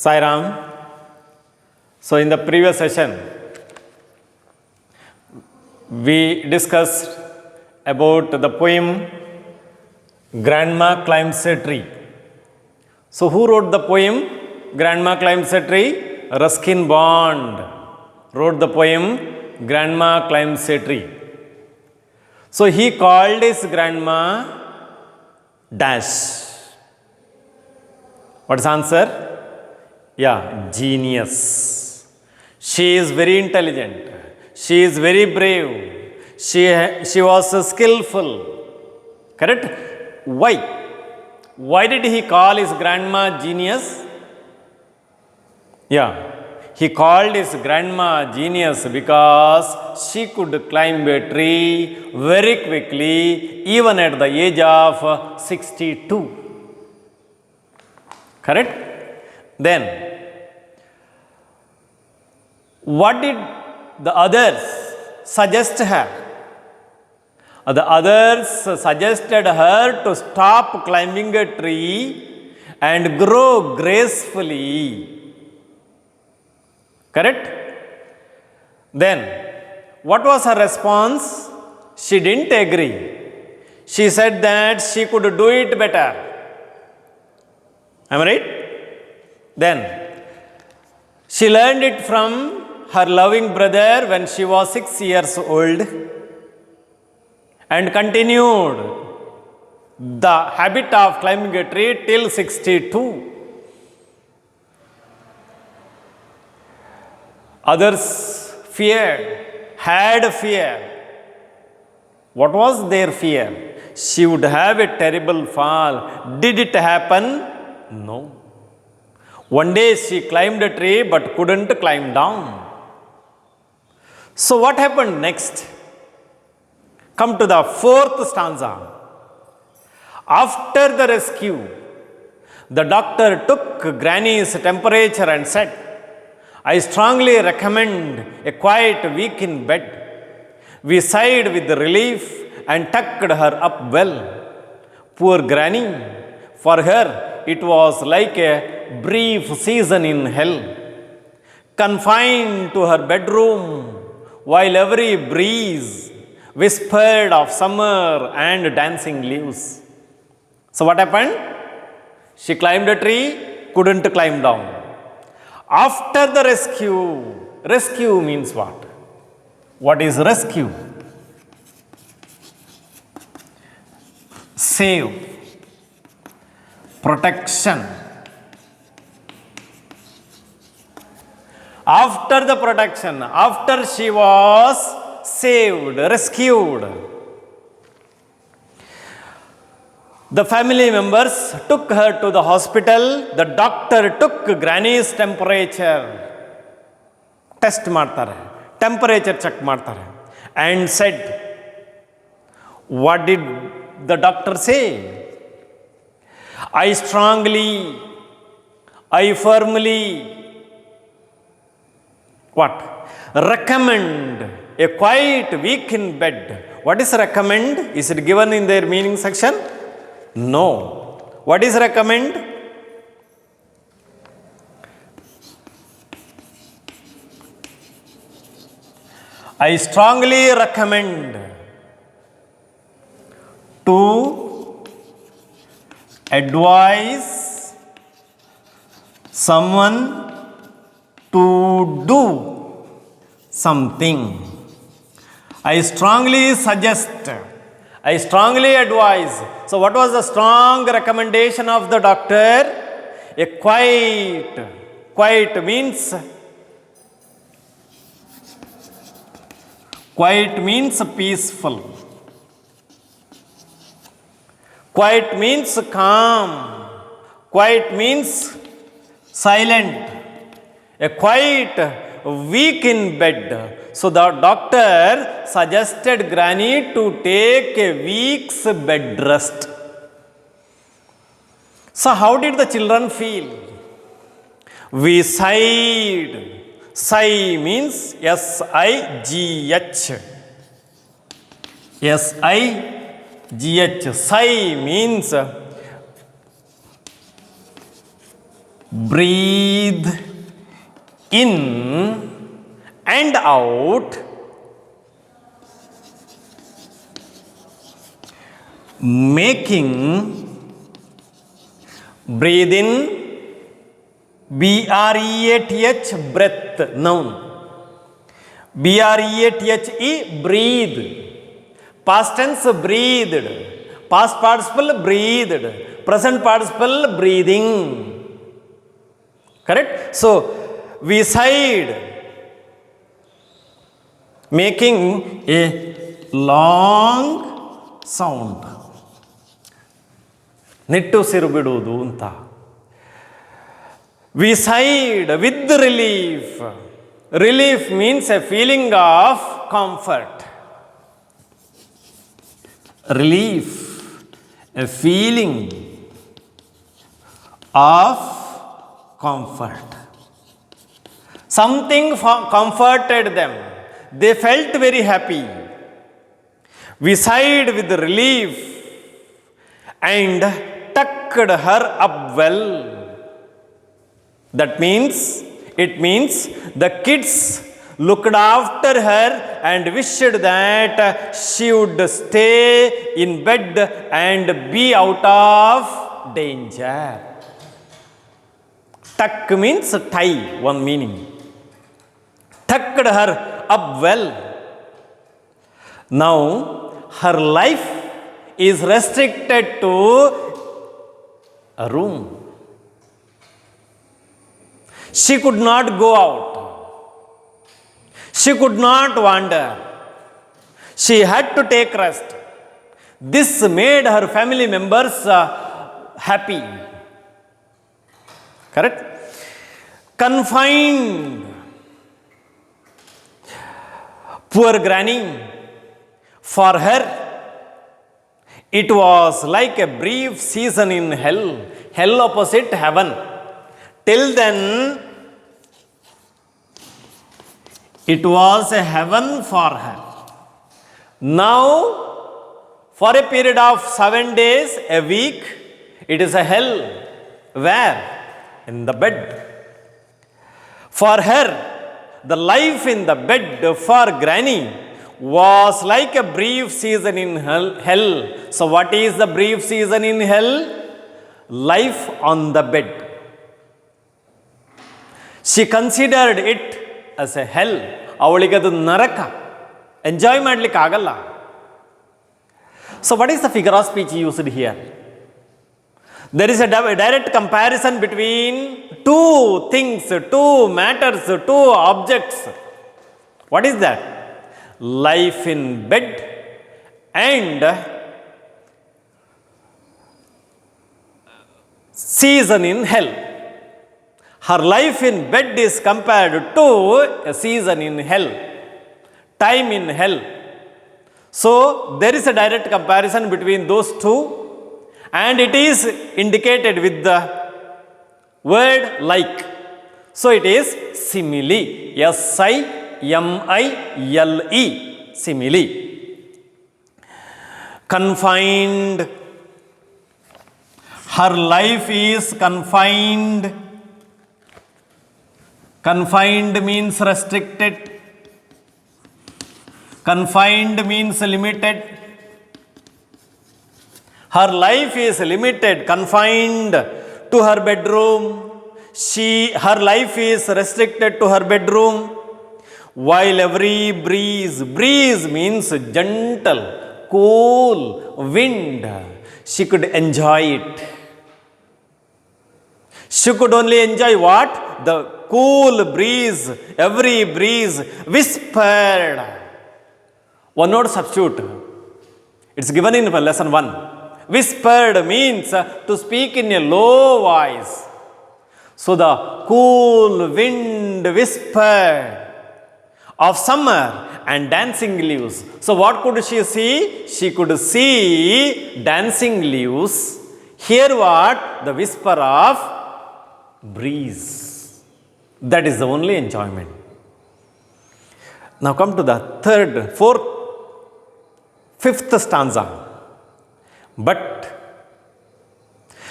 Sai Ram. So, in the previous session, we discussed about the poem Grandma Climbs a Tree. So, who wrote the poem Grandma Climbs a Tree? Ruskin Bond wrote the poem Grandma Climbs a Tree. So, he called his grandma Dash. What is answer? Yeah, genius. She is very intelligent. She is very brave. She was skillful. Correct? Why? Why did he call his grandma genius? Yeah, he called his grandma genius because she could climb a tree very quickly, even at the age of 62. Correct? Then, what did the others suggest her? The others suggested her to stop climbing a tree and grow gracefully. Correct? Then, what was her response? She didn't agree. She said that she could do it better. Am I right? Then, she learned it from her loving brother when she was 6 years old and continued the habit of climbing a tree till 62. Others feared, had fear. What was their fear? She would have a terrible fall. Did it happen? No. One day she climbed a tree but couldn't climb down. So what happened next? Come to the fourth stanza. After the rescue, the doctor took Granny's temperature and said, I strongly recommend a quiet week in bed. We sighed with relief and tucked her up well. Poor Granny, for her it was like a brief season in hell, confined to her bedroom while every breeze whispered of summer and dancing leaves. So what happened? She climbed a tree, couldn't climb down. After the rescue means what? What is rescue? Save, protection. After the protection, after she was saved, rescued, the family members took her to the hospital. The doctor took Granny's temperature, test ಮಾಡ್ತಾರೆ, temperature check ಮಾಡ್ತಾರೆ, and said, what did the doctor say? I firmly, what? Recommend a quiet week in bed. What is recommend? Is it given in their meaning section? No. What is recommend? I strongly recommend to advise someone to do something. I strongly suggest. I strongly advise. So what was the strong recommendation of the doctor? A quiet means peaceful. Quiet means calm. Quiet means silent. A quiet week in bed. So the doctor suggested Granny to take a week's bed rest. So how did the children feel? We sighed. Sigh means S-I-G-H. S-I-G-H. Sigh means breathe in and out, making, breathe in, B-R-E-A-T-H, breath, noun. B-R-E-A-T-H-E, breathe. Past tense, breathed. Past participle, breathed. Present participle, breathing. Correct? So, we sighed, making a long sound. ನಿಟ್ಟುಸಿರು ಬಿಡುವುದು ಅಂತ. We sighed with relief. Relief means a feeling of comfort. Relief, a feeling of comfort. Something comforted them. They felt very happy. We sighed with relief and tucked her up well. That means, it means the kids looked after her and wished that she would stay in bed and be out of danger. Tuck means tie, one meaning. Tucked her up well. Now, her life is restricted to a room. She could not go out. She could not wander. She had to take rest. This made her family members happy. Correct? Confined. Poor granny. For her, it was like a brief season in hell. Hell opposite heaven. Till then, it was a heaven for her. Now, for a period of 7 days, a week, it is a hell. Where? In the bed. For her, the life in the bed for granny was like a brief season in hell. So, what is the brief season in hell? Life on the bed. She considered it as a hell. ಅವಳಿಗದು ನರಕ. Enjoy ಮಾಡಲಿಕ್ಕೆ ಆಗಲ್ಲ. So what is the figure of speech used here? There is a direct comparison between two things, two matters, two objects. What is that? Life in bed and season in hell. Her life in bed is compared to a season in hell, time in hell. So, there is a direct comparison between those two, and it is indicated with the word like. So, it is simile, S-I-M-I-L-E, simile. Confined. Her life is confined. Confined means restricted. Confined means limited. Her life is limited, confined to her bedroom. Her life is restricted to her bedroom. While every breeze means gentle, cool wind, she could enjoy it. She could only enjoy what? The cool breeze, every breeze whispered. One word substitute. It's given in lesson 1. Whispered means to speak in a low voice. So the cool wind whispered of summer and dancing leaves. So what could she see? She could see dancing leaves. Hear what? The whisper of breeze. That is the only enjoyment. Now come to the third, fourth, fifth stanza. But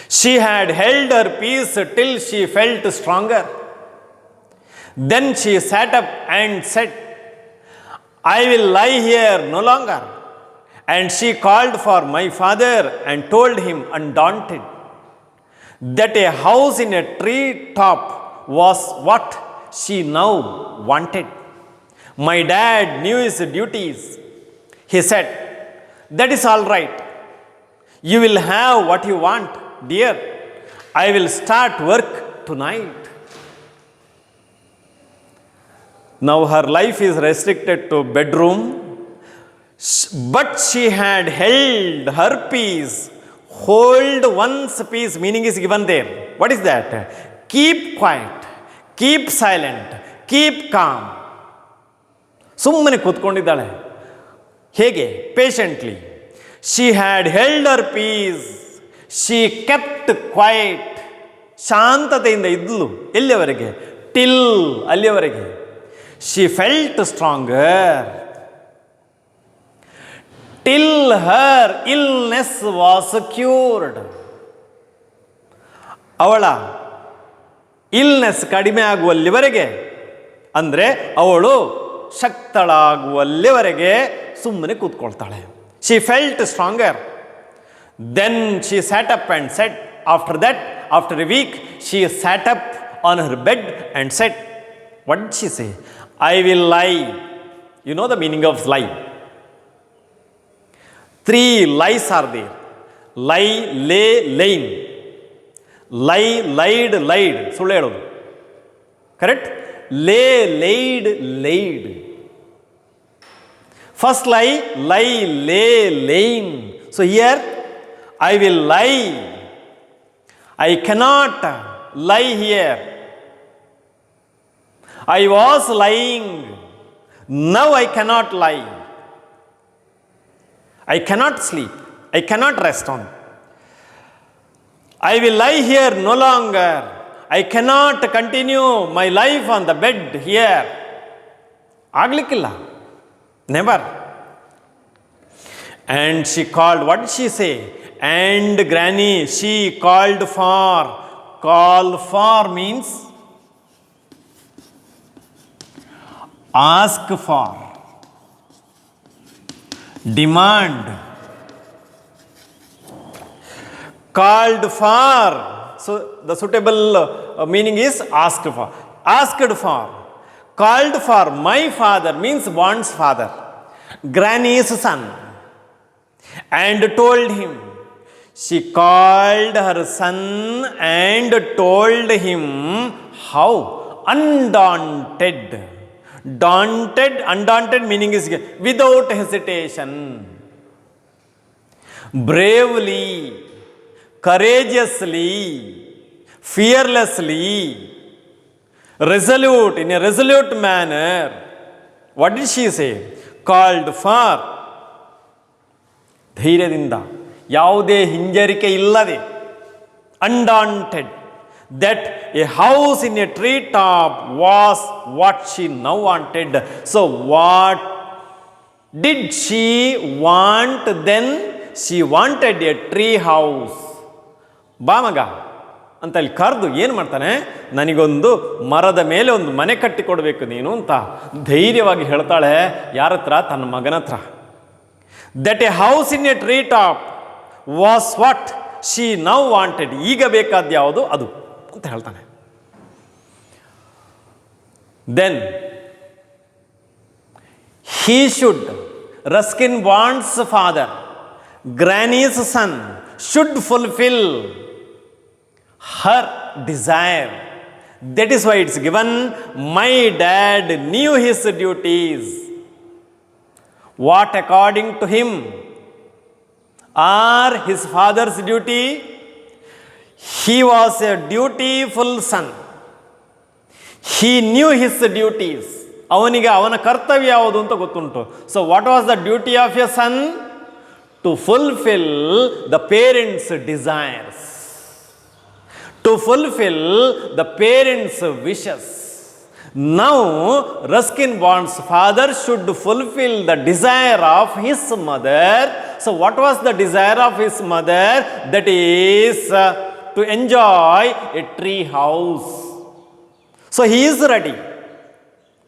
She had held her peace till she felt stronger. Then she sat up and said, I will lie here no longer. And she called for my father and told him undaunted that a house in a tree top was what she now wanted. My dad knew his duties. He said, that is all right. You will have what you want, dear. I will start work tonight. Now her life is restricted to bedroom, but she had held her peace. Hold one's peace, meaning is given there. What is that? Keep quiet, keep silent, keep calm. ಸುಮ್ಮನೆ ಕೂತ್ಕೊಂಡಿದ್ದಾಳೆ. ಹೇಗೆ? Patiently. She had held her peace. She kept quiet. ಶಾಂತತೆಯಿಂದ ಇದ್ಲು. ಎಲ್ಲಿಯವರೆಗೆ? Till, ಅಲ್ಲಿಯವರೆಗೆ. She felt stronger till her illness was cured. ಅವಳ illness ಕಡಿಮೆ ಆಗುವಲ್ಲಿವರೆಗೆ, ಅಂದರೆ ಅವಳು ಶಕ್ತಳಾಗುವಲ್ಲಿವರೆಗೆ ಸುಮ್ಮನೆ ಕೂತ್ಕೊಳ್ತಾಳೆ. She felt stronger. Then she sat up and set. After that, after a week, she sat up on her bed and set. What did she say? I will lie. You know the meaning of lie. 3 lies are there. Lie, lay, laying. Lie, lied, lied. ಸುಳ್ಳು ಹೇಳೋದು. Correct? Lay, laid, laid. First lie, lie, lay, laying. So here, I will lie. I cannot lie here. I was lying. Now I cannot lie. I cannot sleep. I cannot rest on. I will lie here no longer. I cannot continue my life on the bed here. Aglikilla. Never. And she called. What did she say? And granny, she called for. Call for means ask for, demand, called for. So the suitable meaning is asked for. Asked for. Called for my father means one's father, granny's son, and told him. She called her son and told him how. Undaunted. Daunted, undaunted meaning is without hesitation, bravely, courageously, fearlessly, resolute, in a resolute manner. What did she say? Called for. ಧೈರ್ಯದಿಂದ, ಯಾವುದೇ ಹಿಂಜರಿಕೆ ಇಲ್ಲದೆ, undaunted. That a house in a treetop was what she now wanted. So what did she want then? She wanted a tree house. ಬಾ ಮಗ ಅಂತ ಇಲ್ಲಿ ಕರೆದು ಏನು ಮಾಡ್ತಾನೆ? ನನಗೊಂದು ಮರದ ಮೇಲೆ ಒಂದು ಮನೆ ಕಟ್ಟಿಕೊಡ್ಬೇಕು ನೀನು ಅಂತ ಧೈರ್ಯವಾಗಿ ಹೇಳ್ತಾಳೆ. ಯಾರ ಹತ್ರ? ತನ್ನ ಮಗನ ಹತ್ರ. That a house in a treetop was what she now wanted. ಈಗ ಬೇಕಾದ ಯಾವುದು ಅದು ಅಂತ ಹೇಳ್ತಾನೆ. Then he should, Ruskin wants father, granny's son should fulfill her desire. That is why it's given, my dad knew his duties. What according to him are his father's duty? He was a dutiful son. He knew his duties. ಅವನಿಗೆ ಅವನ ಕರ್ತವ್ಯ ಯಾವುದು ಅಂತ ಗೊತ್ತುಂಟು. So what was the duty of a son? To fulfil the parents desires, to fulfil the parents wishes. Now Ruskin wants father should fulfill the desire of his mother. So what was the desire of his mother? That is to enjoy a tree house. So he is ready.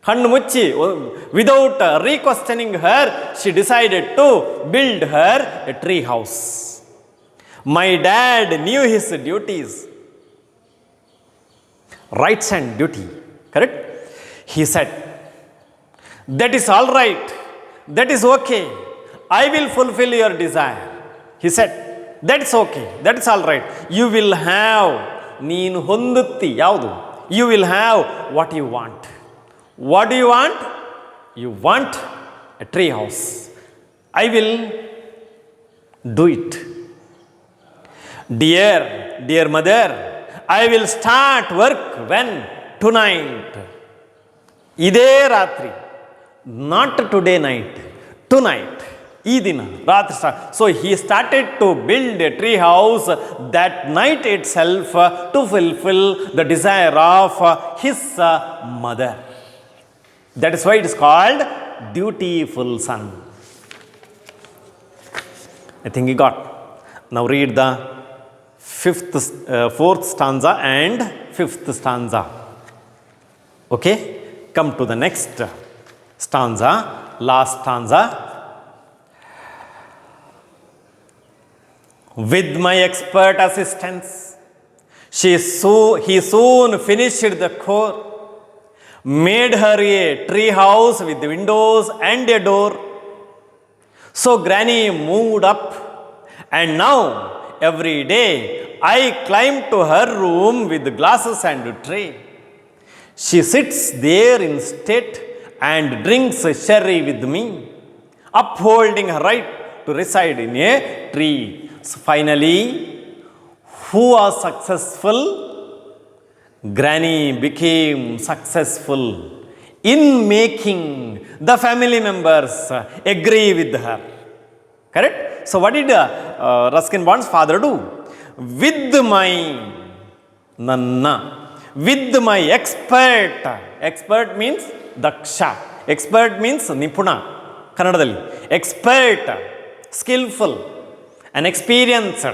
Hannu muchi, without re-questioning her, she decided to build her a tree house. My dad knew his duties, rights and duty, correct? He said, that is all right, that is okay, I will fulfill your desire. He said, that's okay, that's all right, you will have, neenu hondutti, yaudu, you will have what you want. What do you want? You want a tree house. I will do it. Dear mother, I will start work when? Tonight. Ide ratri. Not today night. Tonight. Idina. Ratri start. So he started to build a tree house that night itself to fulfill the desire of his mother. That is why it is called dutiful son. I think you got. Now read the fourth stanza and fifth stanza. Okay? Come to the next stanza, last stanza. With my expert assistance, he soon finished the core, made her a tree house with windows and a door. So Granny moved up, and now every day I climb to her room with glasses and tray. She sits there in state and drinks sherry with me, upholding her right to reside in a tree. So finally, who was successful? Granny became successful in making the family members agree with her. Correct? So what did Ruskin Bond's father do? With my nanna, with my expert means daksha, expert means nipuna, kannadadalli, expert, skillful, an experienced.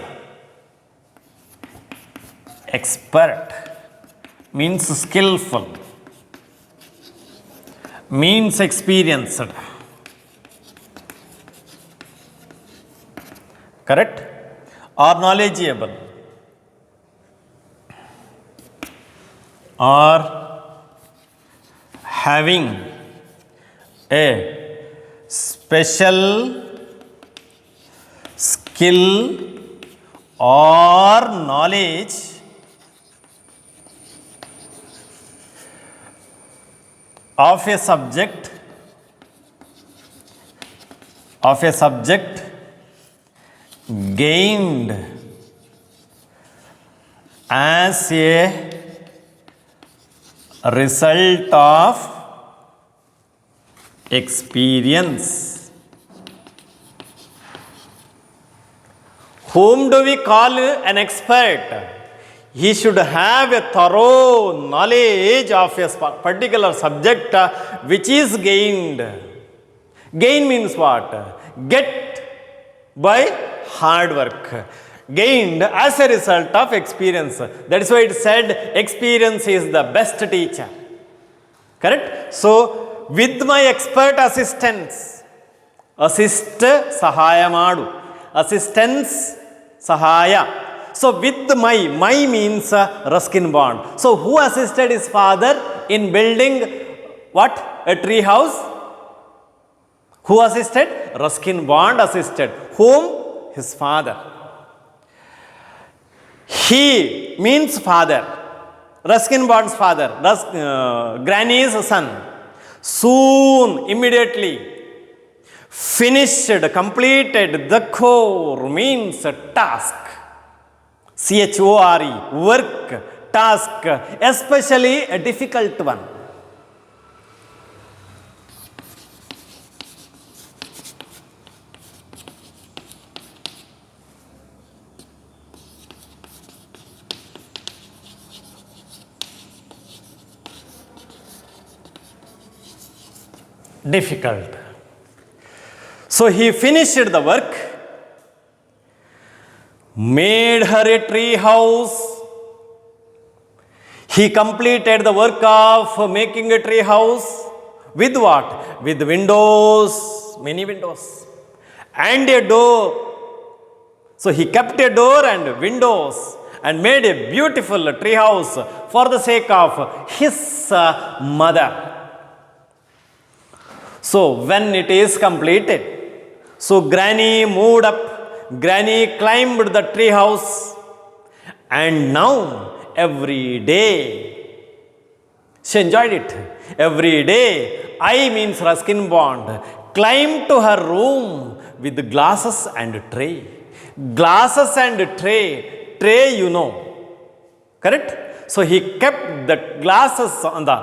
Expert means skillful, means experienced. Correct? Or knowledgeable, or having a special skill or knowledge of a subject gained as a result of experience. Whom do we call an expert? He should have a thorough knowledge of a particular subject which is gained. Gain means what? Get by hard work. Gained as a result of experience. That is why it said experience is the best teacher. Correct? So, with my expert assistance, assist sahaya madu. Assistance sahaya. So, with my means Ruskin Bond. So, who assisted his father in building what? A tree house? Who assisted? Ruskin Bond assisted. Whom? His father. He means father. Ruskin Bond's father. Granny's son. Soon, immediately, finished, completed the core means task. CHORE, work, task, especially a difficult one. Difficult. So he finished the work, made her a tree house He completed the work of making a tree house with what? With windows, many windows, and a door. So he kept a door and windows and made a beautiful tree house for the sake of his mother. So when it is completed, so Granny moved up, Granny climbed the tree house, and now every day she enjoyed it. Every day, I means Ruskin Bond climbed to her room with glasses and tray. Glasses and tray, tray you know, correct? So he kept the glasses on the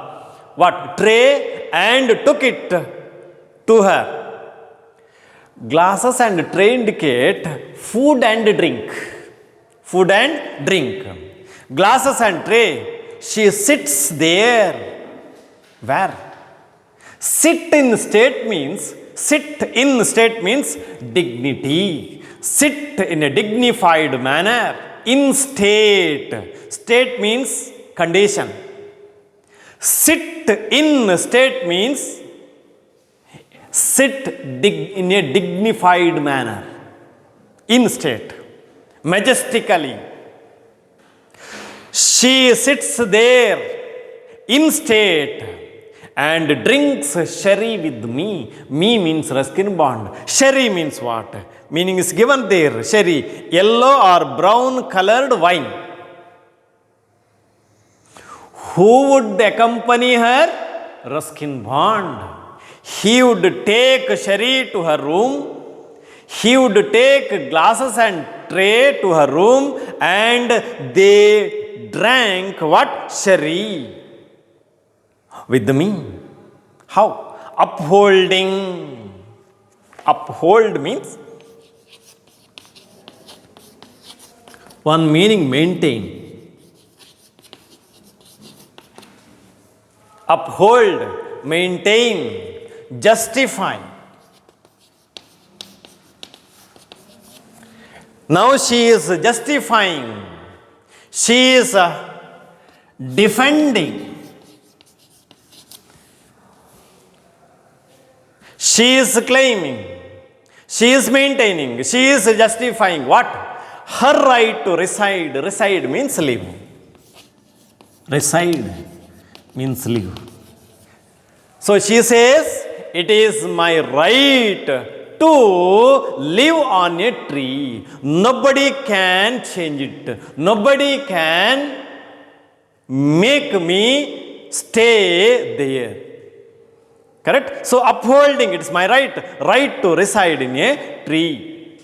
what tray and took it to her. Glasses and tray indicate food and drink. Food and drink. Glasses and tray, she sits there. Where? Sit in state means dignity. Sit in a dignified manner. In state. State means condition. Sit in state means sit in a dignified manner. In state. Majestically. She sits there in state and drinks sherry with me. Me means Ruskin Bond. Sherry means what? Meaning is given there. Sherry, yellow or brown colored wine. Who would accompany her? Ruskin Bond. He would take sherry to her room. He would take glasses and tray to her room, and they drank what? Sherry with me. How? Upholding. Uphold means one meaning maintain. Uphold, maintain, justify. Now she is justifying. She is defending. She is claiming. She is maintaining. She is justifying what? Her right to reside. Reside means live. Reside means live. So she says, it is my right to live on a tree. Nobody can change it. Nobody can make me stay there. Correct? So upholding, it's my right to reside in a tree.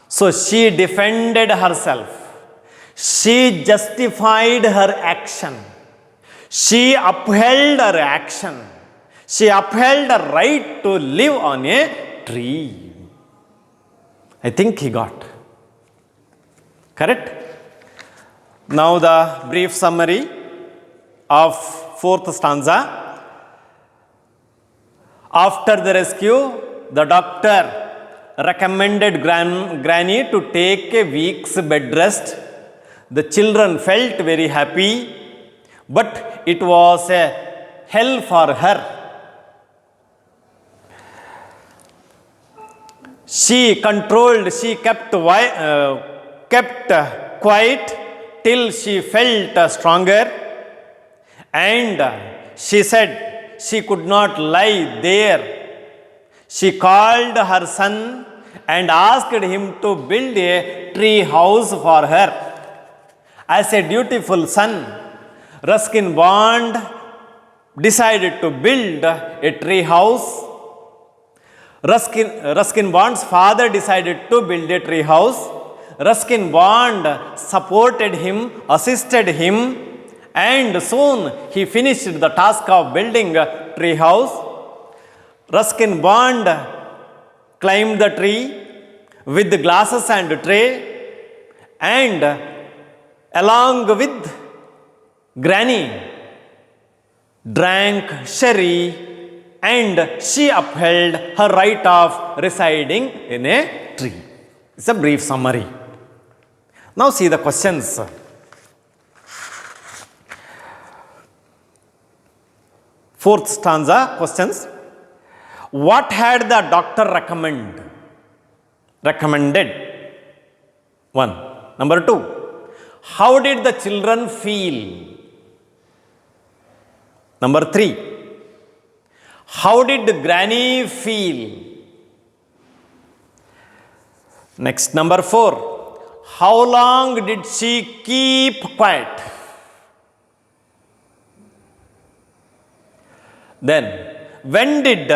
So she defended herself. She justified her action. She upheld her action. She upheld her right to live on a tree. I think he got. Correct? Now the brief summary of 4th stanza. After the rescue, the doctor recommended Granny to take a week's bed rest. The children felt very happy, but it was a hell for her. She controlled, she kept quiet till she felt stronger, and she said she could not lie there. She called her son and asked him to build a tree house for her. As a dutiful son, Ruskin Bond decided to build a tree house. Ruskin Bond's father decided to build a tree house. Ruskin Bond supported him, assisted him, and soon he finished the task of building a tree house. Ruskin Bond climbed the tree with the glasses and tray, and along with Granny drank sherry, and she upheld her right of residing in a tree. It's a brief summary. Now see the questions. Fourth stanza questions. What had the doctor recommended? One. Number two, how did the children feel? Number three, how did Granny feel? Next, number four, how long did she keep quiet? Then, when did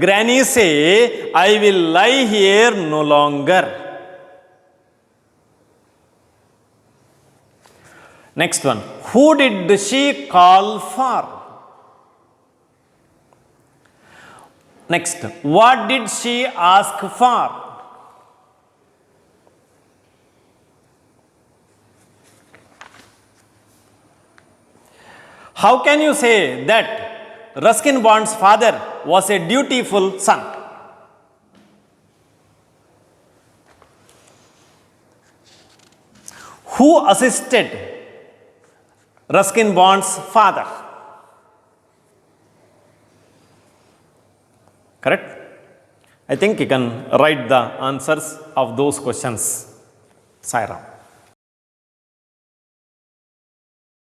Granny say, I will lie here no longer? Next one, who did she call for? Next, what did she ask for? How can you say that Ruskin Bond's father was a dutiful son? Who assisted Ruskin Bond's father? Correct? I think you can write the answers of those questions. Sai Ram.